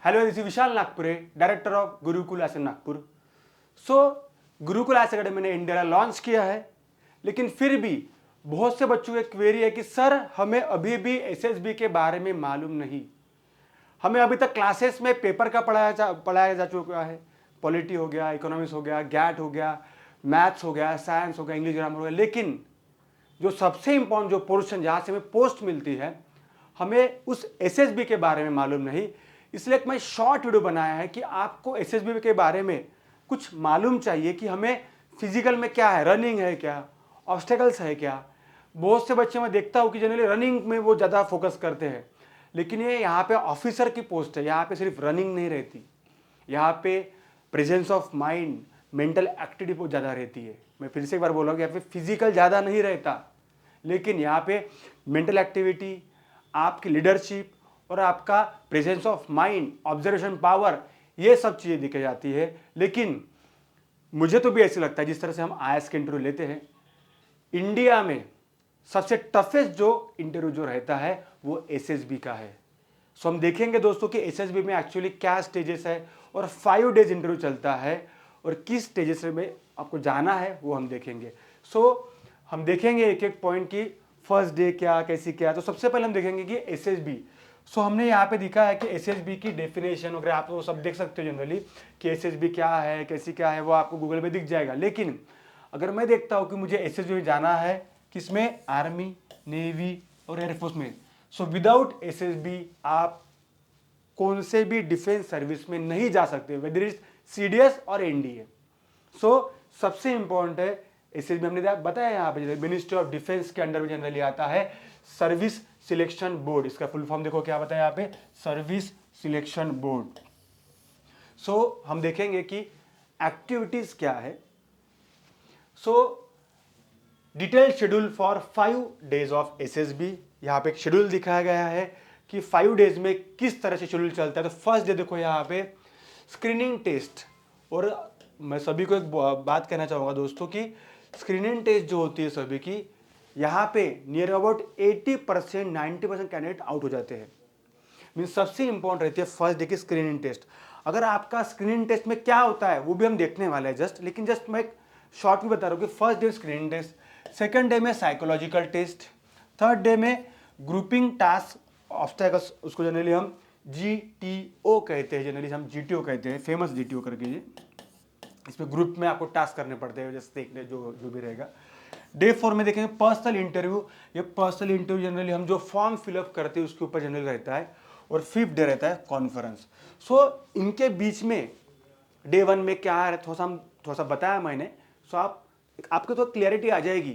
Hello, this is Vishal Nagpure, director of Gurukul S Nagpur. So Gurukul S academy ने India launch किया है, लेकिन फिर भी बहुत से बच्चों की क्वेरी है कि सर हमें अभी भी एसएसबी के बारे में मालूम नहीं। हमें अभी तक क्लासेस में पेपर का पढ़ाया जा चुका है, पॉलिटी हो गया, इकोनॉमिक्स हो गया, गैट हो गया, मैथ्स हो गया, साइंस हो गया, इंग्लिश ग्रामर हो गया, लेकिन जो सबसे इंपॉर्टेंट जो पोर्शन जहाँ से हमें पोस्ट मिलती है, हमें उस एसएसबी के बारे में मालूम नहीं। इसलिए मैं शॉर्ट वीडियो बनाया है कि आपको एसएसबी के बारे में कुछ मालूम चाहिए कि हमें फिजिकल में क्या है, रनिंग है क्या, ऑब्स्टेकल्स है क्या। बहुत से बच्चे मैं देखता हूँ कि जनरली रनिंग में वो ज़्यादा फोकस करते हैं, लेकिन ये यहाँ पे ऑफिसर की पोस्ट है, यहाँ पे सिर्फ रनिंग नहीं रहती, यहाँ पे presence of mind, mental activity बहुत ज़्यादा रहती है। मैं फिर से एक बार बोल रहा हूँ, यहाँ पे फिजिकल ज़्यादा नहीं रहता, लेकिन यहाँ पे मेंटल एक्टिविटी, आपकी लीडरशिप और आपका presence of mind, observation power, ये सब चीज़ें दिखाई जाती है। लेकिन मुझे तो भी ऐसे लगता है, जिस तरह से हम आईएएस के इंटरव्यू लेते हैं, इंडिया में सबसे टफेस्ट जो इंटरव्यू जो रहता है वो एसएसबी का है। सो हम देखेंगे दोस्तों कि एसएसबी में एक्चुअली क्या स्टेजेस है और 5 डेज इंटरव्यू चलता है और किस स्टेजेस में आपको जाना है वो हम देखेंगे। सो हम देखेंगे एक एक पॉइंट की फर्स्ट डे क्या, कैसी क्या। तो सबसे पहले हम देखेंगे कि एसएसबी। सो हमने यहाँ पे दिखा है कि एसएसबी की डेफिनेशन वगैरह आप वो सब देख सकते हो जनरली कि एसएसबी क्या है, कैसी क्या है, वो आपको गूगल पे दिख जाएगा। लेकिन अगर मैं देखता हूँ कि मुझे एसएसबी में जाना है, किसमें, आर्मी, नेवी और एयरफोर्स में, सो विदाउट एसएसबी आप कौन से भी डिफेंस सर्विस में नहीं जा सकते, वेदर इज सीडीएस और एनडीए। सो सबसे इंपॉर्टेंट है एसएसबी। हमने बताया यहाँ पे मिनिस्ट्री ऑफ डिफेंस के अंडर में जनरली आता है सर्विस सिलेक्शन बोर्ड। इसका फुल फॉर्म देखो क्या बताया यहाँ पे, सर्विस सिलेक्शन बोर्ड। सो हम देखेंगे कि एक्टिविटीज क्या है। सो detailed schedule for 5 days of SSB, यहाँ पे एक शेड्यूल दिखाया गया है कि 5 डेज में किस तरह से शेड्यूल चलता है। तो फर्स्ट डे देखो यहाँ पे स्क्रीनिंग टेस्ट। और मैं सभी को एक बात कहना चाहूँगा दोस्तों कि स्क्रीनिंग टेस्ट जो होती है सभी की, यहाँ पे नियर अबाउट 80% 90% कैंडिडेट आउट हो जाते हैं। मीन्स सबसे इंपॉर्टेंट रहती है फर्स्ट डे की स्क्रीनिंग टेस्ट। अगर आपका स्क्रीनिंग टेस्ट में क्या होता है वो भी हम देखने वाले हैं जस्ट, लेकिन जस्ट मैं एक शॉर्ट भी बता रहा हूँ कि first day screening test, second day में साइकोलॉजिकल टेस्ट, थर्ड डे में ग्रुपिंग टास्क ऑब्स्टेकल्स, उसको जनरली हम जीटीओ कहते हैं, जनरली हम जीटीओ कहते हैं, फेमस जीटीओ करके। ये इसमें ग्रुप में आपको टास्क करने पड़ते हैं, जैसे देखने जो भी रहेगा। डे 4 में देखेंगे पर्सनल इंटरव्यू। ये पर्सनल इंटरव्यू जनरली हम जो फॉर्म फिलअप करते हैं उसके ऊपर जनरली रहता है। और 5th डे रहता है कॉन्फ्रेंस। सो इनके बीच में डे 1 में क्या है थोड़ा सा बताया मैंने। सो आपको तो क्लियरिटी आ जाएगी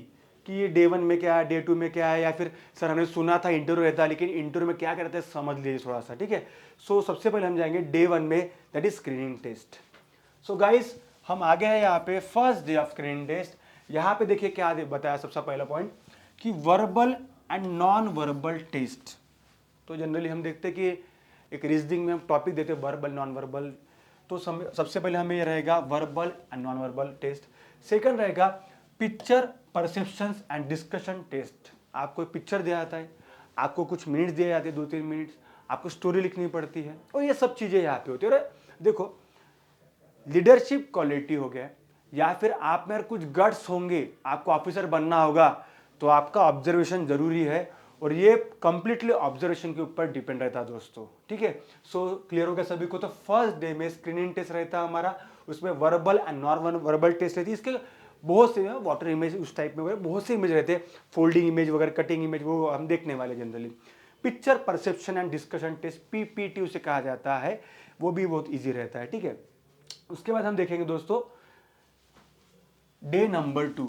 कि ये डे 1 में क्या है, डे 2 में क्या है, या फिर सर हमने सुना था इंटरव्यू रहता है, लेकिन इंटरव्यू में क्या करते हैं समझ लीजिए थोड़ा सा, ठीक है। सो सबसे पहले हम जाएंगे डे 1 में, that is screening test. So guys हम आ गए हैं यहाँ पे first day of screening test. यहाँ पे देखिए क्या बताया सबसे पहला पॉइंट कि verbal and non verbal test. तो जनरली हम देखते हैं कि एक रीजनिंग में हम टॉपिक देते हैं वर्बल नॉन वर्बल। तो सबसे पहले हमें ये रहेगा verbal and non verbal test. Second रहेगा picture perceptions and discussion test. आपको पिक्चर दिया जाता है, आपको कुछ मिनट्स दिए जाते हैं, 2-3 मिनट्स, आपको स्टोरी लिखनी पड़ती है और ये सब चीज़ें यहाँ पे होती है। और देखो लीडरशिप क्वालिटी हो गया, या फिर आप में कुछ गट्स होंगे, आपको ऑफिसर बनना होगा, तो आपका ऑब्जर्वेशन जरूरी है और ये कंप्लीटली ऑब्जर्वेशन के ऊपर डिपेंड रहता है दोस्तों, ठीक है। सो क्लियर हो गया सभी को। तो फर्स्ट डे में स्क्रीनिंग टेस्ट रहता है हमारा, उसमें verbal and non verbal test रहती है। इसके बहुत से वाटर इमेज उस टाइप में बहुत से इमेज रहते हैं, फोल्डिंग इमेज वगैरह, कटिंग इमेज, वो हम देखने वाले generally. Picture perception and discussion test, PPT उसे कहा जाता है, वो भी बहुत ईजी रहता है, ठीक है। उसके बाद हम देखेंगे दोस्तों डे नंबर 2,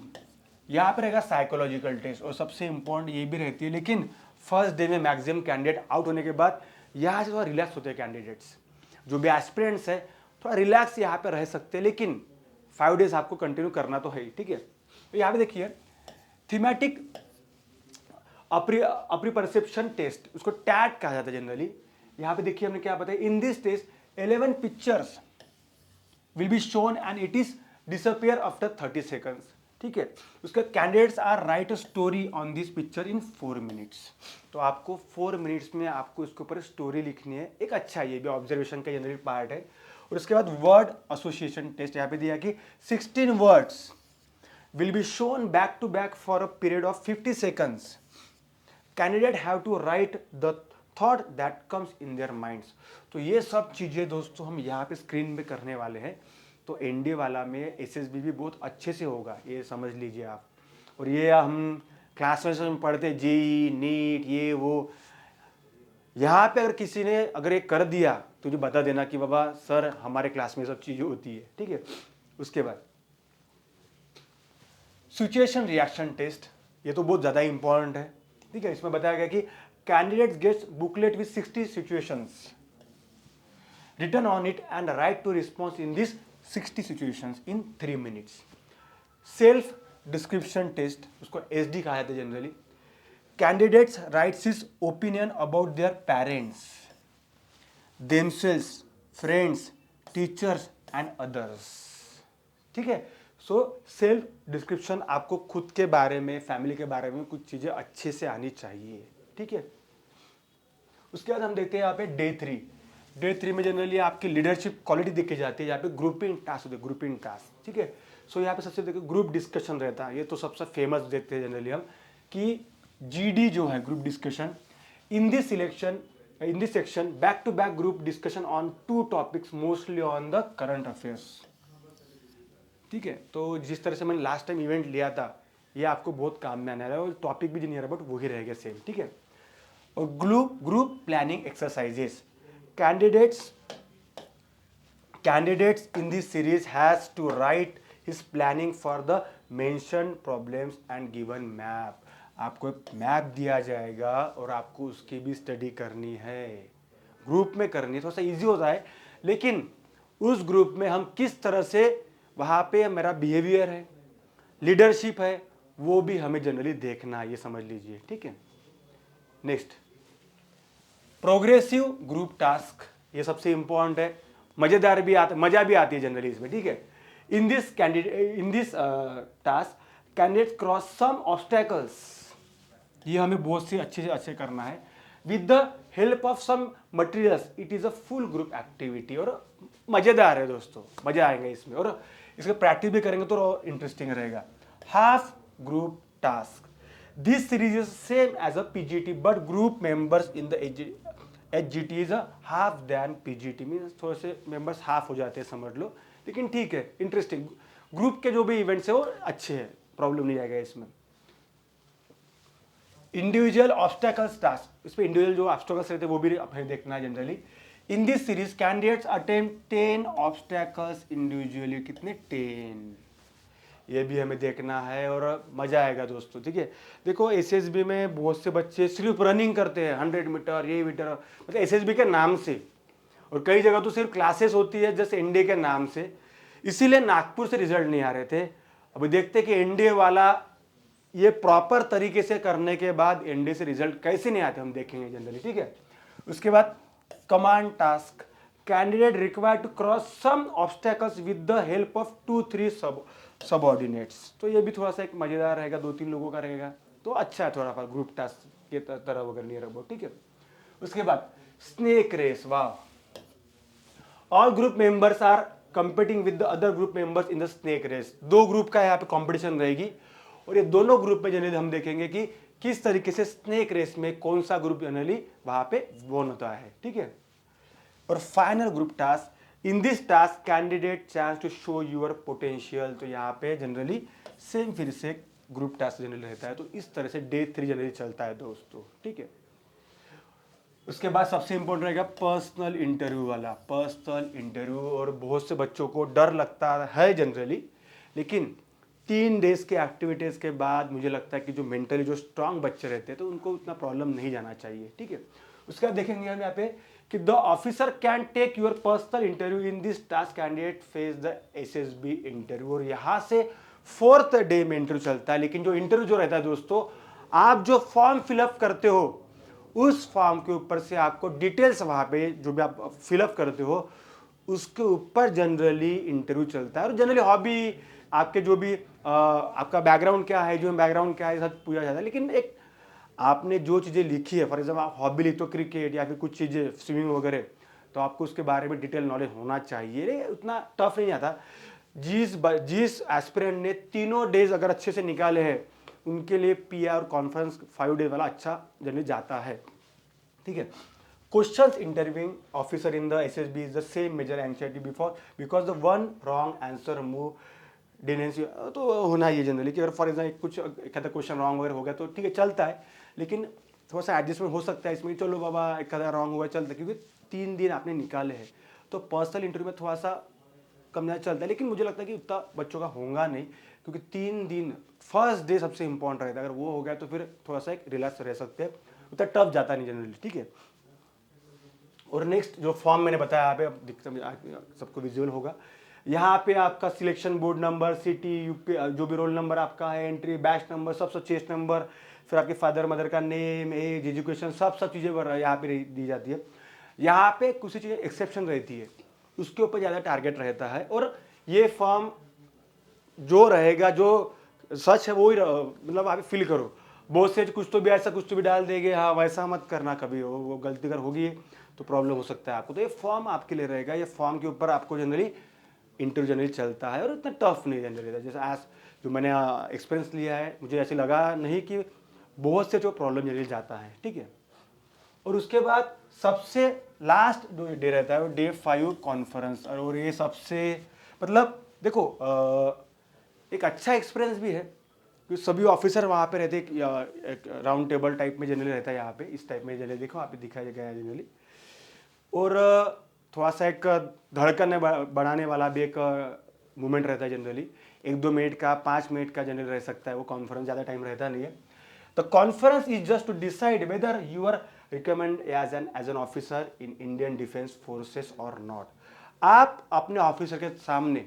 यहाँ पे रहेगा साइकोलॉजिकल टेस्ट। और सबसे इंपॉर्टेंट ये भी रहती है, लेकिन फर्स्ट डे में मैक्सिमम कैंडिडेट आउट होने के बाद यहाँ से थोड़ा रिलैक्स होते हैं कैंडिडेट्स, जो भी एस्पिरेंट्स है थोड़ा रिलैक्स यहाँ पे रह सकते हैं, लेकिन 5 डेज आपको कंटिन्यू करना तो है ही, ठीक है। तो यहाँ पे देखिए थीमेटिक अपरी परसेप्शन टेस्ट, उसको टैट कहा जाता है जनरली। यहाँ पे देखिए हमने क्या बताया, in this test 11 pictures will be shown and it is disappear after 30 seconds, ठीक है। उसके candidates are write a story on this picture in 4 minutes. तो आपको 4 मिनट्स में आपको इसके ऊपर स्टोरी लिखनी है। एक अच्छा, ये भी ऑब्जर्वेशन का जनरल पार्ट है। और उसके बाद वर्ड एसोसिएशन टेस्ट, यहाँ पे दिया कि 16 words will be shown back to back for a period of 50 seconds. Candidate have to write the thought that comes in their minds. तो ये सब चीज़ें दोस्तों हम यहाँ पे स्क्रीन पे करने वाले हैं। तो एनडीए वाला में एसएसबी भी बहुत अच्छे से होगा, ये समझ लीजिए आप। और ये हम क्लास में पढ़ते जेई नीट ये वो, यहाँ पे अगर किसी ने अगर ये कर दिया तो मुझे बता देना कि बाबा सर हमारे क्लास में सब चीज़ें होती है, ठीक है। उसके बाद सिचुएशन रिएक्शन टेस्ट, ये तो बहुत ज़्यादा इंपॉर्टेंट है, ठीक है। इसमें बताया गया कि candidates gets booklet with 60 situations, return on it and write to response in this 60 situations in 3 minutes. Self description test, उसको एसडी कहा जाता है generally. Candidates writes his opinion about their parents, themselves, friends, teachers and others, ठीक है। So self description, आपको खुद के बारे में, फैमिली के बारे में कुछ चीज़ें अच्छे से आनी चाहिए, ठीक है। उसके बाद हम देखते हैं यहाँ पे डे 3 में जनरली आपकी लीडरशिप क्वालिटी देखी जाती है। यहाँ पे ग्रुपिंग टास्क होते हैं, ग्रुपिंग टास्क, ठीक है। सो यहाँ पे सबसे देखो ग्रुप डिस्कशन रहता है, ये तो सबसे फेमस देखते हैं जनरली हम कि जीडी जो है group discussion. In this section back to back group discussion on 2 topics mostly on the current affairs, ठीक है। तो जिस तरह से मैंने लास्ट टाइम इवेंट लिया था, ये आपको बहुत काम में आने वाला है और टॉपिक भी जो नियर अबाउट वही रहेगा सेम, ठीक है। और group planning exercises, candidates in this series has to write his planning for the mentioned problems and given map। आपको एक मैप दिया जाएगा और आपको उसकी भी स्टडी करनी है, ग्रुप में करनी है। थोड़ा सा इजी होता है, लेकिन उस ग्रुप में हम किस तरह से वहाँ पे मेरा बिहेवियर है, लीडरशिप है, वो भी हमें जनरली देखना है, ये समझ लीजिए, ठीक है। नेक्स्ट प्रोग्रेसिव ग्रुप टास्क, ये सबसे इंपॉर्टेंट है, मजेदार भी आता, मजा भी आती है जनरली इसमें, ठीक है। In this task candidate cross some obstacles, ये हमें बहुत से अच्छे करना है। With the help of some materials, it is a full group activity. और मजेदार है दोस्तों, मजा आएगा इसमें, और इसका प्रैक्टिस भी करेंगे तो इंटरेस्टिंग रहेगा। Half group task, this series is same as a PGT but group members in the HGT is a half then PGT, means थोड़े से मेंबर्स हाफ हो जाते हैं समझ लो, लेकिन ठीक है, इंटरेस्टिंग। ग्रुप के जो भी इवेंट्स है वो अच्छे हैं, प्रॉब्लम नहीं आएगा इसमें। इंडिविजुअल ऑब्स्टेकल्स टास्क, इस पर इंडिविजुअल जो ऑब्स्टेकल्स रहते हैं वो भी अपने देखना है generally. In this series candidates attempt 10 obstacles individually, कितने 10, ये भी हमें देखना है और मजा आएगा दोस्तों, ठीक है। देखो एसएसबी में बहुत से बच्चे सिर्फ रनिंग करते हैं 100 मीटर ये मीटर, मतलब एसएसबी के नाम से, और कई जगह तो सिर्फ क्लासेस होती है जैसे एनडीए के नाम से, इसीलिए नागपुर से रिजल्ट नहीं आ रहे थे। अभी देखते कि एनडीए वाला ये प्रॉपर तरीके से करने के बाद एनडीए से रिजल्ट कैसे नहीं आते, हम देखेंगे जनरली, ठीक है। उसके बाद command task, candidate required to cross some obstacles with the help of 2-3 subordinates. तो ये भी थोड़ा सा एक मजेदार रहेगा, 2-3 लोगों का रहेगा, तो अच्छा है थोड़ा सा ग्रुप टास्क के तरह वगैरह नहीं रखो, ठीक है। उसके बाद स्नेक रेस, वाह, all group members are competing with the other group members in the snake race. 2 group का यहाँ पे कंपटीशन रहेगी, और ये दोनों ग्रुप में जनरली हम देखेंगे कि किस तरीके से स्नेक रेस में कौन सा ग्रुप जनरली वहां पे वोन होता है, ठीक है। और final group task, in this task candidate chance to show your potential. तो यहाँ पे जनरली सेम फिर से ग्रुप टास्क जनरली रहता है। तो इस तरह से डे 3 जनरली चलता है दोस्तों, ठीक है। उसके बाद सबसे इंपॉर्टेंट रहेगा पर्सनल इंटरव्यू वाला, पर्सनल इंटरव्यू। और बहुत से बच्चों को डर लगता है जनरली, लेकिन 3 डेज के एक्टिविटीज़ के बाद मुझे लगता है कि जो मेंटली जो स्ट्रांग बच्चे रहते हैं तो उनको उतना प्रॉब्लम नहीं जाना चाहिए, ठीक है। उसके बाद देखेंगे हम यहाँ पे कि the officer can take your personal interview in this task, candidate face the SSB interview. और यहाँ से 4th डे में इंटरव्यू चलता है, लेकिन जो इंटरव्यू जो रहता है दोस्तों, आप जो फॉर्म फिलअप करते हो उस फॉर्म के ऊपर से आपको डिटेल्स वहाँ पे जो भी आप फिलअप करते हो उसके ऊपर जनरली इंटरव्यू चलता है। और जनरली हॉबी आपके जो भी आपका बैकग्राउंड क्या है, जो बैकग्राउंड क्या है, सब पूछा जाता है। लेकिन एक आपने जो चीज़ें लिखी है, फॉर एग्जाम्पल आप हॉबी लिखते हो क्रिकेट या फिर कुछ चीज़ें स्विमिंग वगैरह, तो आपको उसके बारे में डिटेल नॉलेज होना चाहिए। ये उतना टफ नहीं आता। जिस एस्पिरेंट ने तीनों डेज अगर अच्छे से निकाले हैं, उनके लिए पीआर और कॉन्फ्रेंस 5 डेज वाला अच्छा जनरली जाता है। ठीक है। Questions interviewing officer in the SSB is the same major anxiety before because the one wrong answer move डिनेंसी तो होना ही है जनरली कि अगर फॉर एग्जाम्पल कुछ एक आधा क्वेश्चन रॉन्ग वगैरह हो गया तो ठीक है चलता है, लेकिन थोड़ा सा एडजस्टमेंट हो सकता है इसमें, चलो बाबा एक आधा रॉन्ग हुआ चलता है, क्योंकि 3 दिन आपने निकाले हैं तो पर्सनल इंटरव्यू में थोड़ा सा कम ज़्यादा चलता है। लेकिन मुझे लगता है कि उतना बच्चों का होगा नहीं, क्योंकि 3 दिन फर्स्ट डे सबसे इंपॉर्टेंट रहता है, अगर वो हो गया तो फिर थोड़ा सा एक रिलैक्स रह सकते हैं, उतना टफ जाता नहीं जनरली। ठीक है। और नेक्स्ट जो फॉर्म मैंने बताया यहाँ पे, अब दिखता सबको विजुअल होगा, यहाँ पे आपका selection board number, city, UP, जो भी रोल नंबर आपका है, एंट्री, बैच नंबर, सब चेस्ट नंबर, फिर आपके फादर मदर का नेम, एज, एजुकेशन, सब चीज़ें यहाँ पे दी जाती है। यहाँ पे कुछ चीज़ें एक्सेप्शन रहती है, उसके ऊपर ज़्यादा टारगेट रहता है। और ये फॉर्म जो रहेगा, जो सच है वो ही मतलब आप फिल करो। बहुत से कुछ तो भी ऐसा कुछ तो भी डाल देंगे, हाँ वैसा मत करना कभी, वो गलती अगर होगी तो प्रॉब्लम हो सकता है आपको। तो ये फॉर्म आपके लिए रहेगा, ये फॉर्म के ऊपर आपको जनरली इंटरव्यू जनरली चलता है, और इतना टफ नहीं जनरली रहता। जैसे आज जो मैंने एक्सपीरियंस लिया है, मुझे ऐसे लगा नहीं कि बहुत से जो प्रॉब्लम जनरली जाता है। ठीक है। और उसके बाद सबसे लास्ट जो डे रहता है वो डे 5 कॉन्फ्रेंस, और ये सबसे मतलब देखो एक अच्छा एक्सपीरियंस भी है, क्योंकि सभी ऑफिसर वहाँ पे रहते हैं, एक राउंड टेबल टाइप में जनरली रहता है यहाँ पे, इस टाइप में जनरली देखो आप दिखाया गया है जनरली। और थोड़ा सा एक धड़कन बढ़ाने वाला भी एक मूवमेंट रहता है जनरली, 1-2 मिनट का, 5 मिनट का जनरली रह सकता है वो कॉन्फ्रेंस, ज़्यादा टाइम रहता नहीं है। The conference is just to decide whether you are recommend as an officer in Indian defence forces और नॉट। आप अपने ऑफिसर के सामने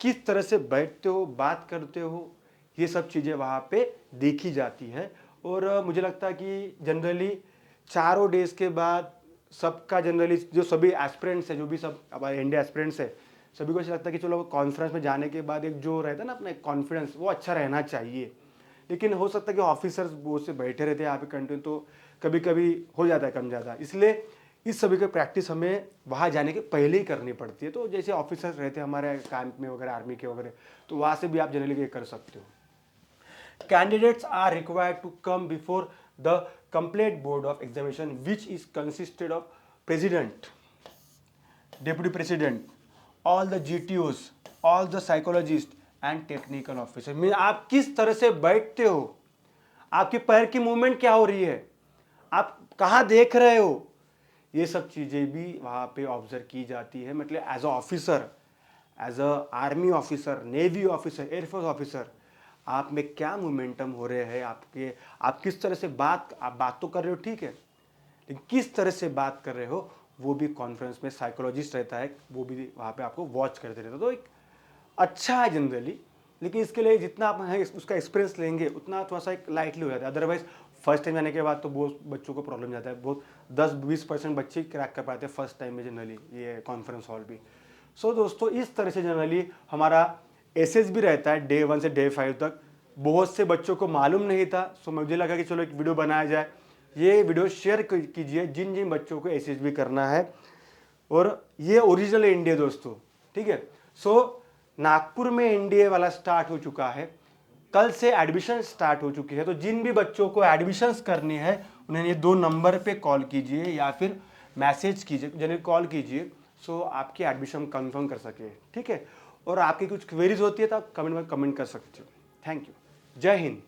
किस तरह से बैठते हो, बात करते हो, ये सब चीज़ें वहाँ पे देखी जाती है। और मुझे लगता है कि जनरली 4 डेज के बाद सबका जनरली जो सभी एस्पिरेंट्स है, जो भी सब हमारे इंडिया एस्पिरेंट्स है, सभी को ऐसा लगता है कि चलो कॉन्फ्रेंस में जाने के बाद एक जो रहता है ना अपना कॉन्फिडेंस, वो अच्छा रहना चाहिए। लेकिन हो सकता है कि ऑफिसर्स बहुत से बैठे रहते हैं यहाँ पे कंटिन्यू, तो कभी कभी हो जाता है कम ज़्यादा, इसलिए इस सभी की प्रैक्टिस हमें वहाँ जाने के पहले ही करनी पड़ती है। तो जैसे ऑफिसर्स रहते हैं हमारे कैंप में वगैरह, आर्मी के वगैरह, तो वहाँ से भी आप जनरली ये कर सकते हो। Candidates are required to come before the complete board of examination, which is consisted of president, deputy president, all the GTOs, all the psychologists and technical officer। Mean आप किस तरह से बैठते हो, आपके पैर की मूवमेंट क्या हो रही है, आप कहाँ देख रहे हो, ये सब चीज़ें भी वहाँ पे ऑब्जर्व की जाती है। मतलब as a officer, as a army officer, navy officer, air force officer, आप में क्या मोमेंटम हो रहे हैं, आप किस तरह से आप बात तो कर रहे हो ठीक है, लेकिन किस तरह से बात कर रहे हो वो भी कॉन्फ्रेंस में साइकोलॉजिस्ट रहता है, वो भी वहाँ पे आपको वॉच करते रहता है। तो एक अच्छा है जनरली, लेकिन इसके लिए जितना आप उसका एक्सपीरियंस लेंगे उतना थोड़ा सा एक लाइटली हो जाता है। अदरवाइज फर्स्ट टाइम जाने के बाद तो बहुत बच्चों को प्रॉब्लम जाता है, बहुत 10-20% बच्चे क्रैक कर पाते हैं फर्स्ट टाइम में जनरली ये कॉन्फ्रेंस हॉल भी। सो दोस्तों इस तरह से जनरली हमारा एसएसबी रहता है डे 1 से डे 5 तक। बहुत से बच्चों को मालूम नहीं था, सो मुझे लगा कि चलो एक वीडियो बनाया जाए। ये वीडियो शेयर कीजिए जिन जिन बच्चों को एसएसबी करना है, और ये ओरिजिनल एनडीए दोस्तों, ठीक है। सो नागपुर में एनडीए वाला स्टार्ट हो चुका है, कल से एडमिशन स्टार्ट हो चुकी है। तो जिन भी बच्चों को एडमिशन्स करनी है उन्हें ये 2 नंबर पे कॉल कीजिए या फिर मैसेज कीजिए, जिन्हें कॉल कीजिए, सो आपकी एडमिशन कंफर्म कर सके, ठीक है। और आपकी कुछ क्वेरीज होती है तो आप कमेंट में कमेंट कर सकते हो। Thank you. जय हिंद।